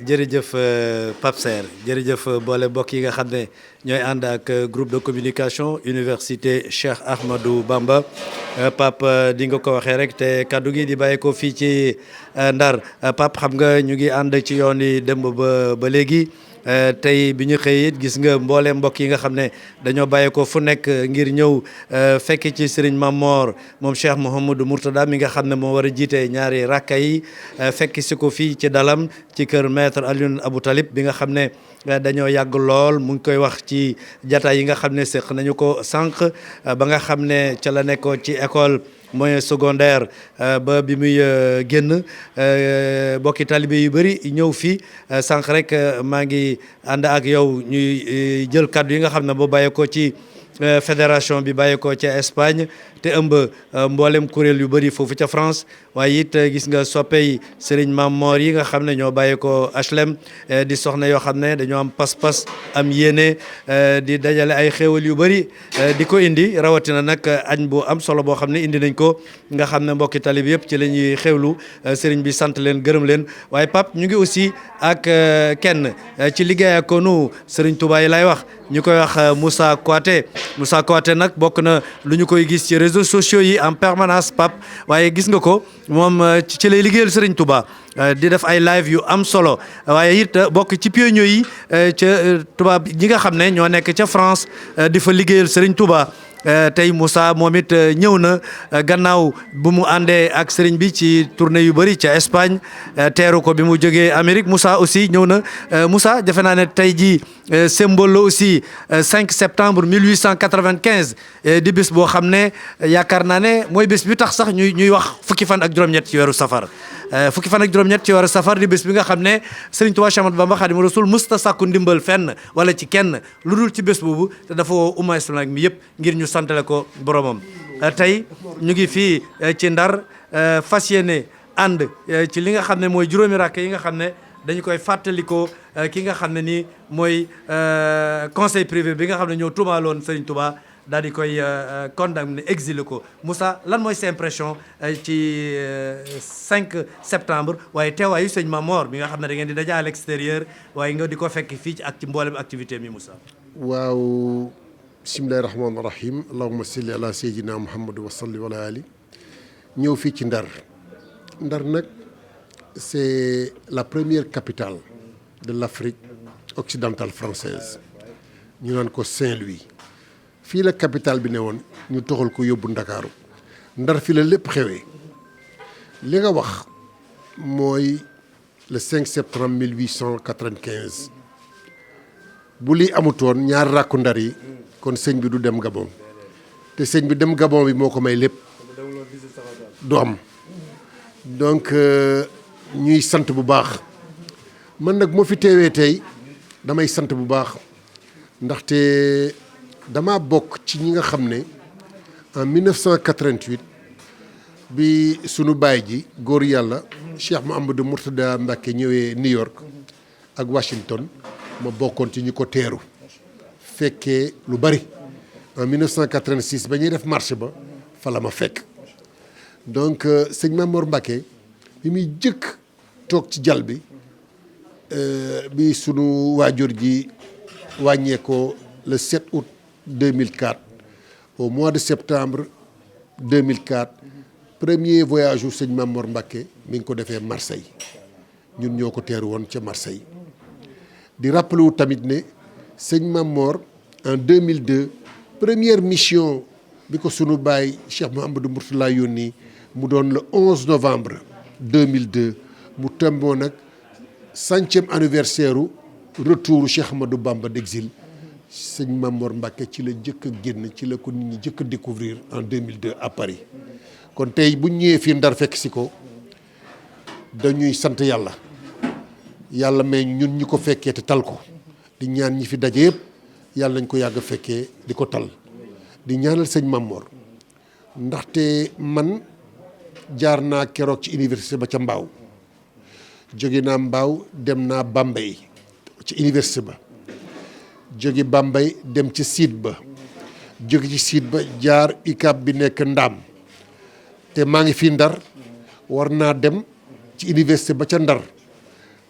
jërëjëf Pape Serre jërëjëf boole mbokk yi nga xam ne ñooy ànd ak groupe de communication université Cheikh Ahmadou Bamba Pape di nga ko waxee rek te kaddu gi di bàyyi ko fii ci Ndar Pape xam nga ñu ngi ànd ci yoon yi démb ba léegi tey bi ñu xëy it gis nga mboolem mbokk yi nga xam ne dañoo bàyyeekoo fu nekk ngir ñëw fekk ci Serigne Mamor moom Cheikh Mouhamadou Mourtada mi nga xam ne moo war a jiite ñaari rakka yi fekk si ko fii ci dalam ci kër maître Alioune Abou Talib bi nga xam ne dañoo yàgg lool mu ngi koy wax ci jataay yi nga xam ne séq nañu ko sànq ba nga xam ne ca la nekkoon ci école moyen secondaire ba bi muy génn bokki talibé yu bëri ñëw fii sànq rek maa ngi ànd ak yow ñuy jël kaddu yi nga xam ne boo bàyyeekoo ci fédération bi bàyyeekoo ca Espagne te ëmb mboolem kuréel yu bëri foofu ca France waaye it gis nga soppey Serigne Mamor yi nga xam ne ñoo bàyyeekoo HLM di soxna yoo xam ne dañoo am pas-pas am yéene di dajale ay xéewal yu bëri di ko indi rawatina nag añ bu am solo boo xam ne indi nañ ko nga xam ne mbokki talib yëpp ci la ñuy xéewlu Serigne bi sant leen gërëm leen waaye Pape ñu ngi aussi ak kenn ci liggéey ak nu Serigne Touba yi lay wax ñu koy wax Moussa Kouaté nag bokk na lu ñu koy gis ci réseaux sociaux yi en permanence Pape waaye gis nga ko moom ci lay liggéeyal Serigne Touba di def ay live yu am solo waaye it bokk ci pionniers yi ca tubaab ñi nga xam ne ñoo nekk ca France di fa liggéeyal Serigne Touba. tey Moussa moom it ñëw na gannaaw bu mu àndee ak sëriñ bi ci tournée yu bëri ca Espagne teeru ko bi mu jógee Amérique Moussa aussi ñëw na Moussa defe naa ne tey jii symbole la aussi 5 septembre 1895 di bés boo xam ne yaakaar naa ne mooy bés bi tax sax ñuy wax fukki fan ak juróom-ñett ci weeru safar fukki fan ak juróom-ñett ci weeru safar di bés bi nga xam ne Serigne Touba Cheikh Ahmadou Bamba Khadimu Rasul musta sàkku ndimbal fenn wala ci kenn lu dul ci bés boobu te dafa woo umma islamique mi yëpp ngir ñu santale ko boromam tey ñu ngi fii ci Ndar fas yéene ànd ci li nga xam ne mooy juróomi rakk yi nga xam ne dañu koy fàttalikoo ki nga xam ne nii mooy conseil privé bi nga xam ne ñoo tuumaaloon Serigne Touba daal di koy condamné exilé ko Moussa lan mooy sa impression ci 5 septembre waaye teewaayu sëñ Mamor bi nga xam ne da ngeen di daje à l'extérieur waaye nga di ko fekk fii ci ak ci mboolem activité mi Moussa. waaw bismillahi rahmaani rahim allahumma salli ala sayyidina muhammad wa salli wala ali ñëw fii ci Ndar nag c'est la première capitale de l'Afrique occidentale française ñu naan ko Saint-Louis fii la capitale bi ne woon ñu toxal ko yóbbu Ndakaaru Ndar fii la lépp xewee li nga wax mooy le 5 septembre 1895 bu lii amutoon ñaar ràkku Ndar yi kon sëñ bi du dem Gabon te sëñ bi dem Gabon bi moo ko may lépp du am donc ñuy sant bu baax man nag moo fi teewee tey damay sant bu baax ndaxte dama bokk ci ñi nga xam ne en 1988 bi sunu baay ji góor yàlla Cheikh Mouhamadou Mourtada Mbacké ñëwee New York ak Washington ma bokkoon ci ñu ko teeru fekkee lu bari en 1986 ba ñuy def marche ba fa la ma fekk donc sëñ Mamor Mbacké bi muy jëkk toog ci jal bi bi sunu waajur ji wàññeekoo le 7 août 2004 au mois de septembre 2004 premier voyage u sëñ Mamor Mbacké mi ngi ko defee Marseille ñun ñoo ko teeru woon ca Marseille di rappelé wu tamit ne sëñ Mamor en 2002 première mission bi ko sunu baay Cheikh Mouhamadou Mourtada yónni mu doon le 11 novembre 2002 mu tëmboo nag 100e anniversaire u retour Cheikh Ahmadou Bamba d'exil sëñ Mamor Mbacké ci la jëkk a génn ci la ko nit ñi jëkk a découvrir en 2002 à Paris kon tey bu ñëwee fii Ndar fekk si ko dañuy sant yàlla yàlla may ñun ñi ko fekkee te tal ko di ñaan ñi fi daje yëpp yàlla nañ ko yàgg a fekkee di ko tal di ñaanal sëñ Mamor ndaxte man jaar naa keroog ci université ba ca Mbaaw jóge naa Mbaaw dem naa Bambey ci université ba jóge Bambey dem ci site ba jóge ci site ba jaar UCAB bi nekk Ndaam te maa ngi fii Ndar war naa dem ci université ba ca Ndar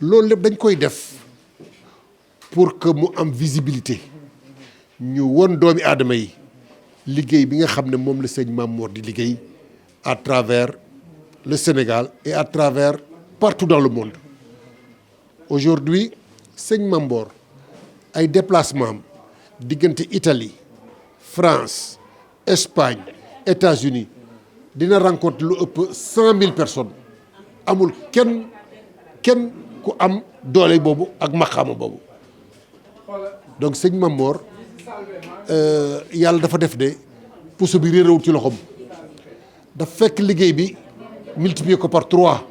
loolu lépp dañ koy def pour que mu am visibilité ñu won doomi aadama yi liggéey bi nga xam ne moom la sëñ Mame Mor di liggéey à travers le Sénégal et à travers partout dans le monde. Aujourd'hui sëñ Mame Mor ay déplacement am diggante Italie France Espagne États-Unis dina rencontre lu ëpp 100 000 personnes amul kenn ku am doole boobu ak maqaama boobu donc sëñ Mame Mor yàlla dafa def de puso bi réerawul ci loxoom dafa fekk liggéey bi multiplier ko par 3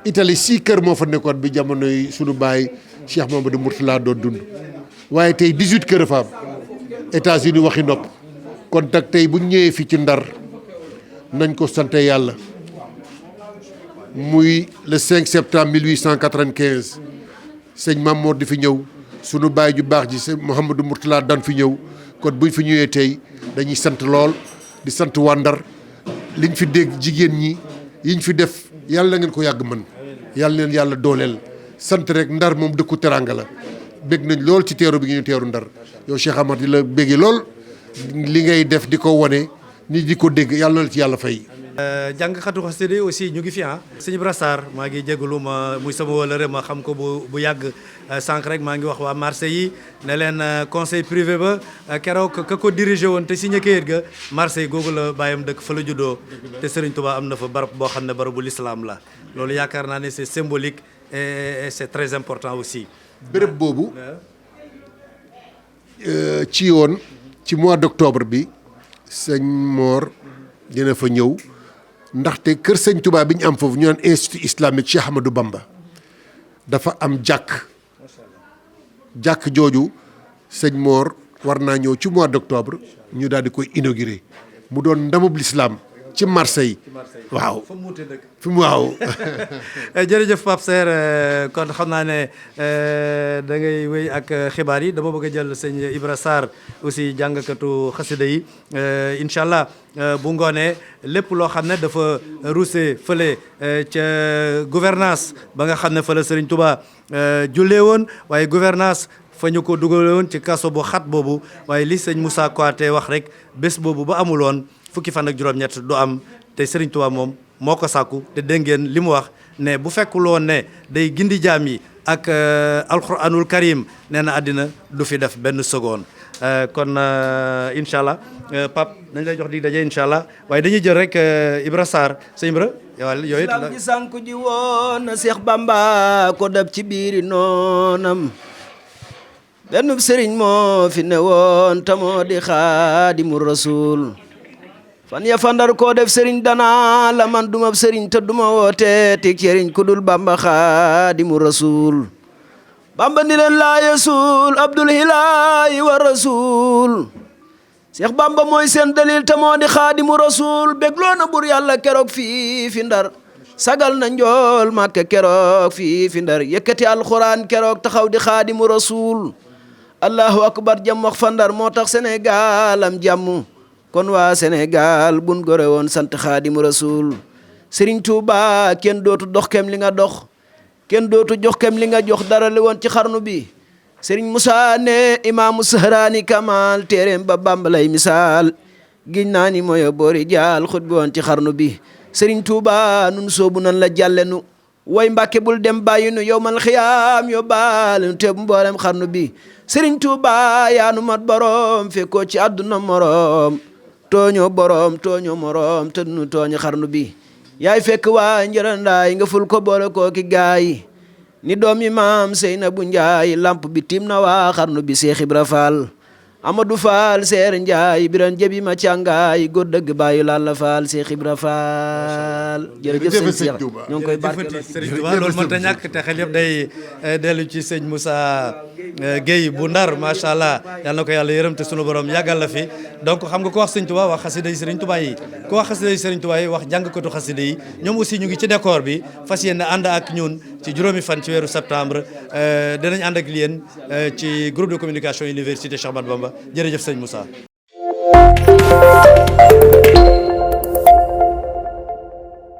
Italie 6 kër moo fa nekkoon bi jamonoy sunu baay Cheikh Mamadou Mourtala doon dund waaye tey 18 kër fa am États-Unis waxi nopp kon nag tey bu ñëwee fii ci Ndar nañ ko sante yàlla muy le 5 septembre 1895 sëñ Mame Mor di fi ñëw sunu baay ju baax ji sëñ Mouhamadou Mourtala daan fi ñëw kon buñ fi ñëwee tey dañuy sant lool di sant waa Ndar liñ fi dégg jigéen ñi yiñ fi def yàlla na ngeen ko yàgg mën yàlla leen yàlla dooleel sant rek Ndar moom dëkku teranga la bég nañ lool ci teeru bi ngi ñu teeru Ndar yow Cheikh Amar di la béggi lool li ngay def di ko wane nit di ko dégg yàlla na la ci yàlla fay. jàngkatu xasida aussi ñu ngi fi sëñ Ibra Sarr maa ngi jégalu ma muy sama wëlëre ma xam ko bu yàgg sànq rek maa ngi wax waa Marseille yi ne leen conseil privé ba keroog ka ko dirigé woon te signé kayit ga Marseille googu la bàyyam dëkk fa la juddoo te Serigne Touba am na fa barab boo xam ne barabu l'islam la loolu yaakaar naa ne c'est symbolique et c'est très important aussi. béréb boobu ci yoon ci mois d'octobre bi sëñ Mor dina fa ñëw. ndaxte kër sëñ Touba bi ñu am foofu ñu naan institut islamique Cheikh Ahmadou Bamba dafa am jàkk jooju sëñ Mor war naa ñëw ci mois d'octobre ñu daal di koy inaugurer mu doon ndamub l'islam ci Marseille waaw fi mu waaw. jërëjëf Pape Serre kon xam naa ne da ngay wéy ak xibaar yi dama bëgg a jël sëñ Ibra Sarr aussi jàngkatu xasida yi incha allah bu ngoonee lépp loo xam ne dafa ruuse fële ca gouvernance ba nga xam ne fa la Serigne Touba jullee woon waaye gouvernance fa ñu ko dugale woon ci kaso bu xat boobu waaye li sëñ Moussa Kouaté wax rek bés boobu ba amuloon fukki fan ak juróom-ñett du am te Serigne Touba moom moo ko sàkku te dégg ngeen li mu wax ne bu fekkul woon ne day gindi jaam yi ak alquranul karim nee na àddina du fi def benn seconde kon incha allah Pape dañ lay jox dig daje incha allah waaye dañuy jël rek Ibra Sarr sëñ Ibra yooyu it islam ji sànku ji woon na Seex Bamba ko dab ci biiri noonam benn sëriñ moo fi ne woon tamoo di Xaadimu Rasuul fan ya fandar koo def sëriñ dana la man duma sëriñ te duma woote tig sëriñ ku dul Bamba Xaadimu Rasuul Bamba ni leen laa yesul Abdul Hilaahi wa Rasuul Seex Bamba mooy seen dalil te moo di Xaadimu Rasuul bégloo na bur yàlla keroog fii fi Ndar sagal na njool Màkka keroog fii fi Ndar yëkkati alxuraan keroog taxaw di Xaadimu Rasuul allahu akbar jam wax fa Ndar moo tax Sénégal am jàmm kon waa Sénégal bun gore woon sant Xaadimu Rasuul Serigne Touba kenn dootu dox kem li nga dox kenn dootu jox kem li nga jox dara li woon ci xarnu bi Serigne Moussa ne imaamu Sahraani Kamal téeréem ba Bamba lay misaal giñ naa ni mooy boori jaal xut bi woon ci xarnu bi Serigne Touba nun soobu nan la jàllenu way Mbàkke bul dem bàyyi nu yowmal xiyaam yo baal nu teeb mboolem xarnu bi Serigne Touba yaa nu mat borom fekkoo ci àdduna morom tooñoo borom tooñoo morom te nu tooñi xarnu bi yaay fekk waa njërandaay nga ful ko boole kooki gaay ni doomi maam Seynabu Njaay lamp bi tim na waa xarnu bi Seex Ibra Faal Amadou Faal Seer Njaay biran jebi ma càngaay góor dëgg bàyyi Lalla Faal Seex Ibra Faal jërëjëf sëñ Seex ñoo ngi koy barkeeloo Serigne Touba loolu mënta ñàkk te xel yëpp day dellu ci sëñ Moussa Guèye bu Ndar macha allah yal na ko yàlla yërëm te sunu borom yàggal la fi donc xam nga ko wax sëñ Touba wax xasida yi Serigne Touba yi ko wax xasida yi Serigne Touba yi wax jàngkatu xasida yi ñoom aussi ñu ngi ci décor bi fas yéene ànd ak ñun ci juróomi fan ci weeru septembre dinañ ànd ak yéen ci groupe de communication université Cheikh Ahmadou Bamba jërëjëf sëñ Moussa